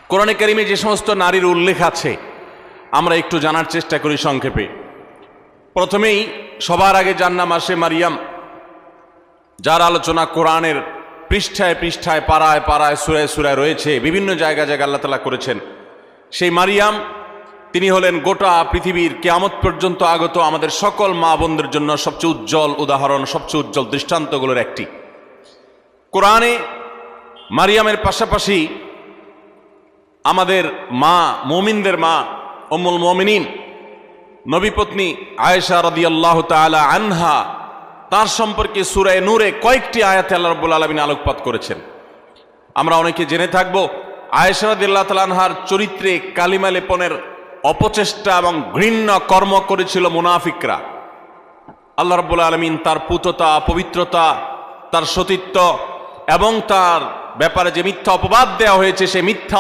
কোরআনে কারিমে যে সমস্ত নারীর উল্লেখ আছে আমরা একটু জানার চেষ্টা করি সংক্ষেপে। প্রথমেই সবার আগে যার নাম আসে মারিয়াম, যার আলোচনা কোরআনের পৃষ্ঠায় পৃষ্ঠায় পাড়ায় পাড়ায় সুরায় সুরায় রয়েছে, বিভিন্ন জায়গায় জায়গায় আল্লাহ তাআলা করেছেন। সেই মারিয়াম তিনি হলেন গোটা পৃথিবীর কিয়ামত পর্যন্ত আগত আমাদের সকল মা বোনদের জন্য সবচেয়ে উজ্জ্বল উদাহরণ, সবচেয়ে উজ্জ্বল দৃষ্টান্তগুলোর একটি। কোরআনে মারিয়ামের পাশাপাশি আমাদের মা, মুমিনদের মা উম্মুল মুমিনিন নবীপত্নী আয়েশা রাদিয়াল্লাহু তাআলা আনহা, তার সম্পর্কে সূরা নূরে কয়েকটি আয়াতে আল্লাহ রাব্বুল আলামিন আলোকপাত করেছেন। আমরা অনেকে জেনে থাকব আয়েশা রাদিয়াল্লাহু তাআলা আনহার চরিত্রে কালিমা লেপনের অপচেষ্টা এবং ঘৃণ্য কর্ম করেছিল মুনাফিকরা। আল্লাহ রাব্বুল আলামিন তার পুততা, পবিত্রতা, তার সতীত্ব এবং তার ব্যাপারে যে মিথ্যা অপবাদ দেওয়া হয়েছে সেই মিথ্যা